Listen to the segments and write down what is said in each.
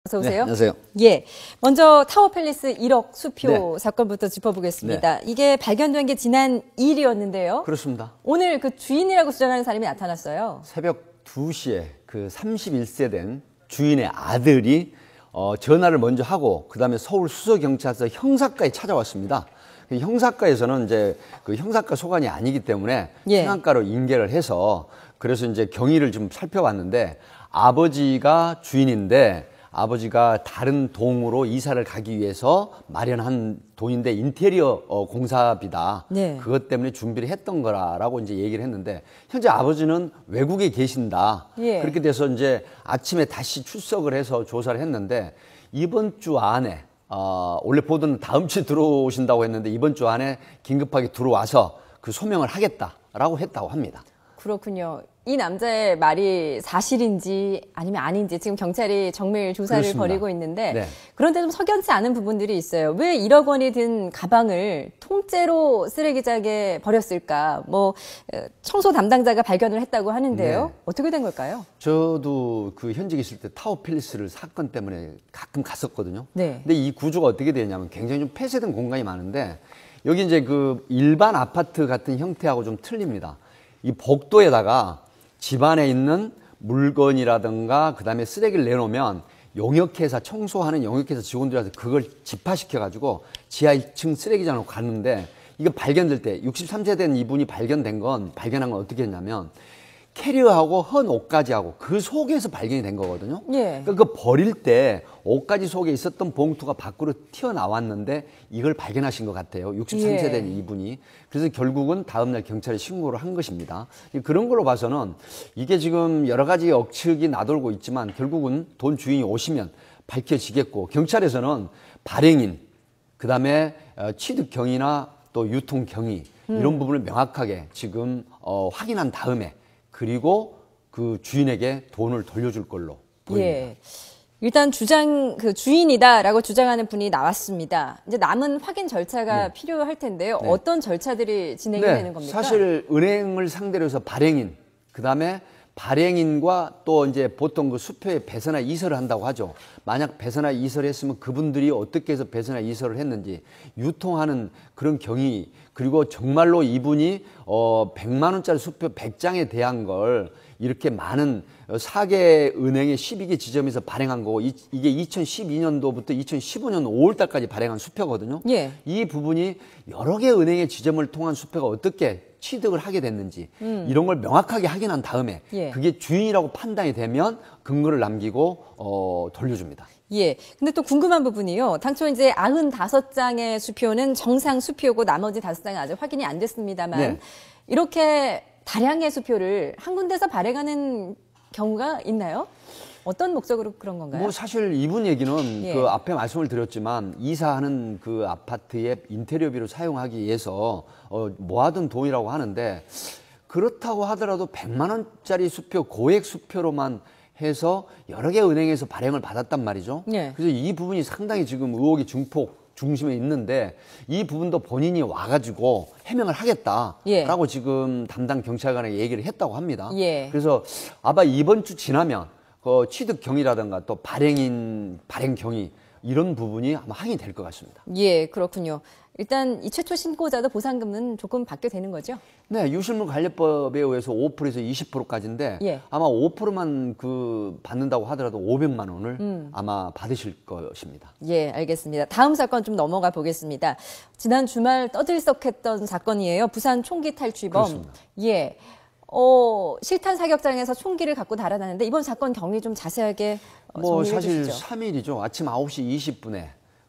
어서 오세요. 네, 안녕하세요. 예, 먼저 타워팰리스 1억 수표 네. 사건부터 짚어보겠습니다. 이게 발견된 게 지난 2일이었는데요. 그렇습니다. 오늘 그 주인이라고 주장하는 사람이 나타났어요. 새벽 2시에 그 31세 된 주인의 아들이 전화를 먼저 하고 그다음에 서울 수서경찰서 형사과에 찾아왔습니다. 형사과에서는 이제 그 형사과 소관이 아니기 때문에 행안과로 인계를 해서 그래서 이제 경위를 좀 살펴봤는데 아버지가 주인인데 아버지가 다른 동으로 이사를 가기 위해서 마련한 돈인데 인테리어 공사비다. 네. 그것 때문에 준비를 했던 거라고 이제 얘기를 했는데 현재 아버지는 외국에 계신다. 그렇게 돼서 이제 아침에 다시 출석을 해서 조사를 했는데 이번 주 안에 원래 보도는 다음 주에 들어오신다고 했는데 이번 주 안에 긴급하게 들어와서 그 소명을 하겠다라고 했다고 합니다. 그렇군요. 이 남자의 말이 사실인지 아니면 아닌지 지금 경찰이 정밀 조사를 그렇습니다. 벌이고 있는데 네. 그런데 좀 석연치 않은 부분들이 있어요. 왜 1억 원이 든 가방을 통째로 쓰레기장에 버렸을까? 뭐 청소 담당자가 발견을 했다고 하는데요. 네. 어떻게 된 걸까요? 저도 그 현직에 있을 때 타워팰리스를 사건 때문에 가끔 갔었거든요. 네. 근데 이 구조가 어떻게 되냐면 굉장히 좀 폐쇄된 공간이 많은데 여기 이제 그 일반 아파트 같은 형태하고 좀 틀립니다. 이 복도에다가 집안에 있는 물건이라든가 그다음에 쓰레기를 내놓으면 용역회사 청소하는 용역회사 직원들이 와서 그걸 집화시켜가지고 지하 1층 쓰레기장으로 갔는데 이거 발견될 때 63세 된 이분이 발견한 건 어떻게 했냐면 캐리어하고 헌 옷가지하고 그 속에서 발견이 된 거거든요. 그러니까 그 버릴 때 옷가지 속에 있었던 봉투가 밖으로 튀어나왔는데 이걸 발견하신 것 같아요. 63세 된 이분이. 그래서 결국은 다음날 경찰에 신고를 한 것입니다. 그런 걸로 봐서는 이게 지금 여러 가지 억측이 나돌고 있지만 결국은 돈 주인이 오시면 밝혀지겠고 경찰에서는 발행인, 그다음에 취득 경위나 또 유통 경위 이런 부분을 명확하게 지금 확인한 다음에 그리고 그 주인에게 돈을 돌려줄 걸로 보입니다. 일단 그 주인이다라고 주장하는 분이 나왔습니다. 이제 남은 확인 절차가 필요할 텐데요. 어떤 절차들이 진행이 되는 겁니까? 사실 은행을 상대로 해서 발행인, 그다음에 발행인과 또 이제 보통 그 수표에 배서나 이설을 한다고 하죠. 만약 배서나 이설을 했으면 그분들이 어떻게 해서 배서나 이설을 했는지 유통하는 그런 경위, 그리고 정말로 이분이 100만 원짜리 수표 100장에 대한 걸 이렇게 많은 4개 은행의 12개 지점에서 발행한 거고 이게 2012년도부터 2015년 5월 달까지 발행한 수표거든요. 이 부분이 여러 개 은행의 지점을 통한 수표가 어떻게 취득을 하게 됐는지 이런 걸 명확하게 확인한 다음에 그게 주인이라고 판단이 되면 근거를 남기고 돌려줍니다. 근데 또 궁금한 부분이요. 당초 이제 95장의 수표는 정상 수표고 나머지 5장은 아직 확인이 안 됐습니다만 이렇게 다량의 수표를 한 군데서 발행하는 경우가 있나요? 어떤 목적으로 그런 건가요? 뭐 사실 이분 얘기는 그 앞에 말씀을 드렸지만 이사하는 그 아파트의 인테리어비로 사용하기 위해서 모아둔 돈이라고 하는데 그렇다고 하더라도 100만 원짜리 수표, 고액 수표로만 해서 여러 개 은행에서 발행을 받았단 말이죠. 그래서 이 부분이 상당히 지금 의혹의 중심에 있는데 이 부분도 본인이 와가지고 해명을 하겠다라고 지금 담당 경찰관에게 얘기를 했다고 합니다. 그래서 아마 이번 주 지나면 그 취득 경위라든가 또 발행 경위 이런 부분이 아마 확인이 될 것 같습니다. 그렇군요. 일단 이 최초 신고자도 보상금은 조금 받게 되는 거죠? 네, 유실물 관리법에 의해서 5%에서 20%까지인데 아마 5%만 그 받는다고 하더라도 500만 원을 아마 받으실 것입니다. 알겠습니다. 다음 사건 좀 넘어가 보겠습니다. 지난 주말 떠들썩했던 사건이에요. 부산 총기 탈취범. 그렇습니다. 실탄 사격장에서 총기를 갖고 달아나는데 이번 사건 경위 좀 자세하게 정리해 주시죠. 사실 3일이죠. 아침 9시 20분에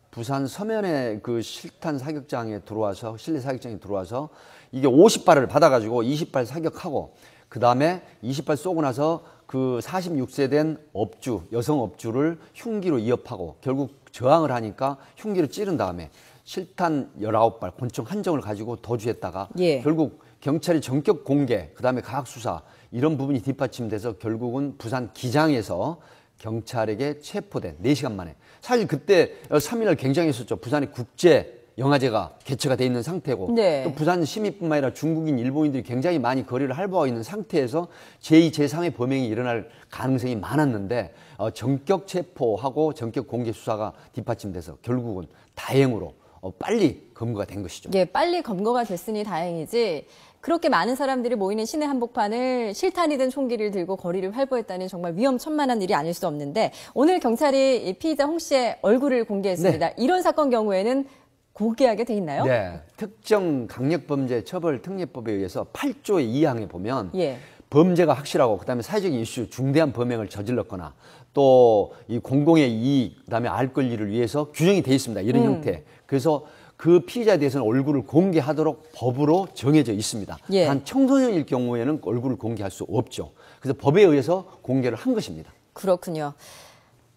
부산 서면에 그 실탄 사격장에 들어와서 실내 사격장에 들어와서 이게 50발을 받아가지고 20발 사격하고 그 다음에 20발 쏘고 나서 그 46세 된 업주, 여성 업주를 흉기로 위협하고 결국 저항을 하니까 흉기를 찌른 다음에 실탄 19발, 권총 한정을 가지고 도주했다가 결국 경찰이 전격 공개, 그 다음에 과학수사 이런 부분이 뒷받침돼서 결국은 부산 기장에서 경찰에게 체포된 4시간 만에. 사실 그때 3일날 굉장히 했었죠. 부산의 국제 영화제가 개최가 돼 있는 상태고 네. 또 부산 시민뿐만 아니라 중국인, 일본인들이 굉장히 많이 거리를 할애하고 있는 상태에서 제2, 제3의 범행이 일어날 가능성이 많았는데 전격 체포하고 전격 공개 수사가 뒷받침돼서 결국은 다행으로 빨리 검거가 된 것이죠. 예, 빨리 검거가 됐으니 다행이지. 그렇게 많은 사람들이 모이는 시내 한복판을 실탄이 든 총기를 들고 거리를 활보했다니 정말 위험천만한 일이 아닐 수 없는데 오늘 경찰이 이 피의자 홍 씨의 얼굴을 공개했습니다. 네. 이런 사건 경우에는 공개하게 돼 있나요? 네. 특정 강력범죄 처벌 특례법에 의해서 8조의 2항에 보면 예. 범죄가 확실하고 그다음에 사회적인 이슈, 중대한 범행을 저질렀거나 또 이 공공의 이익, 그다음에 알 권리를 위해서 규정이 돼 있습니다. 이런 형태. 그래서 그 피의자에 대해서는 얼굴을 공개하도록 법으로 정해져 있습니다. 예. 단 청소년일 경우에는 얼굴을 공개할 수 없죠. 그래서 법에 의해서 공개를 한 것입니다. 그렇군요.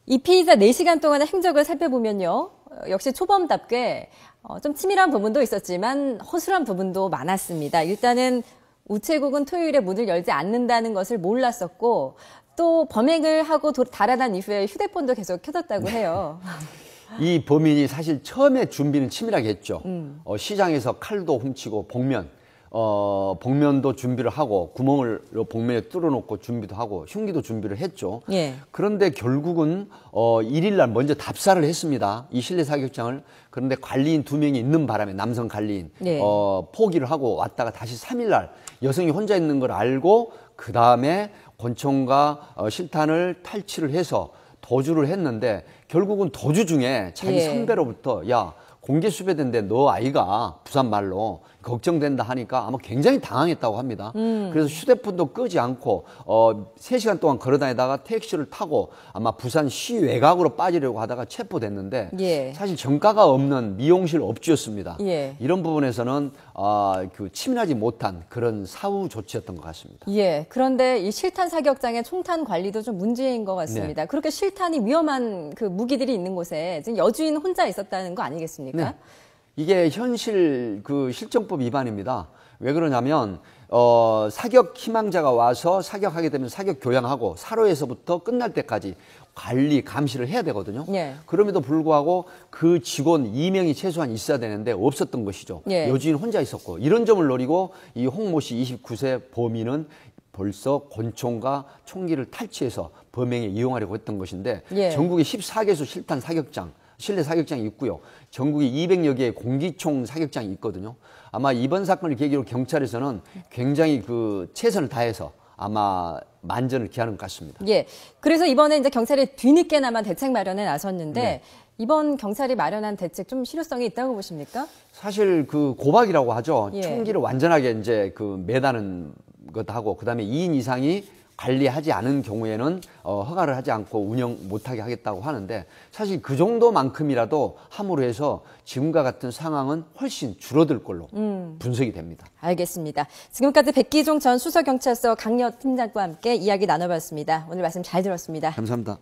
이 피의자 4시간 동안의 행적을 살펴보면요. 역시 초범답게 좀 치밀한 부분도 있었지만 허술한 부분도 많았습니다. 일단은 우체국은 토요일에 문을 열지 않는다는 것을 몰랐었고 또 범행을 하고 달아난 이후에 휴대폰도 계속 켜졌다고 해요. 이 범인이 사실 처음에 준비는 치밀하게 했죠. 시장에서 칼도 훔치고 복면도 준비를 하고 구멍을 복면에 뚫어놓고 준비도 하고 흉기도 준비를 했죠. 예. 그런데 결국은 1일 날 먼저 답사를 했습니다. 이 실내 사격장을. 그런데 관리인 2명이 있는 바람에 남성 관리인 네. 포기를 하고 왔다가 다시 3일 날 여성이 혼자 있는 걸 알고 그 다음에 권총과 실탄을 탈취를 해서 도주를 했는데 결국은 도주 중에 자기 예. 선배로부터 야 공개 수배된데 너 아이가 부산 말로 걱정된다 하니까 아마 굉장히 당황했다고 합니다. 그래서 휴대폰도 끄지 않고 3시간 동안 걸어다니다가 택시를 타고 아마 부산 시외곽으로 빠지려고 하다가 체포됐는데 예. 사실 정가가 없는 미용실 업주였습니다. 예. 이런 부분에서는 그 치밀하지 못한 그런 사후 조치였던 것 같습니다. 예. 그런데 이 실탄 사격장의 총탄 관리도 좀 문제인 것 같습니다. 네. 그렇게 실탄이 위험한 그 무기들이 있는 곳에 지금 여주인 혼자 있었다는 거 아니겠습니까? 네. 이게 현실 그 실정법 위반입니다. 왜 그러냐면 사격 희망자가 와서 사격하게 되면 사격 교양하고 사로에서부터 끝날 때까지 관리 감시를 해야 되거든요. 예. 그럼에도 불구하고 그 직원 2명이 최소한 있어야 되는데 없었던 것이죠. 예. 여주인 혼자 있었고 이런 점을 노리고 이 홍모 씨 29세 범인은 벌써 권총과 총기를 탈취해서 범행에 이용하려고 했던 것인데 예. 전국에 14개소 실탄 사격장 실내 사격장이 있고요. 전국에 200여 개의 공기총 사격장이 있거든요. 아마 이번 사건을 계기로 경찰에서는 굉장히 그 최선을 다해서 아마 만전을 기하는 것 같습니다. 예. 그래서 이번에 이제 경찰이 뒤늦게나마 대책 마련에 나섰는데 네. 이번 경찰이 마련한 대책 좀 실효성이 있다고 보십니까? 사실 그 고박이라고 하죠. 예. 총기를 완전하게 이제 그 매다는 것도 하고 그다음에 2인 이상이 관리하지 않은 경우에는 허가를 하지 않고 운영 못하게 하겠다고 하는데 사실 그 정도만큼이라도 함으로 해서 지금과 같은 상황은 훨씬 줄어들 걸로 분석이 됩니다. 알겠습니다. 지금까지 백기종 전 수서경찰서 강력 팀장과 함께 이야기 나눠봤습니다. 오늘 말씀 잘 들었습니다. 감사합니다.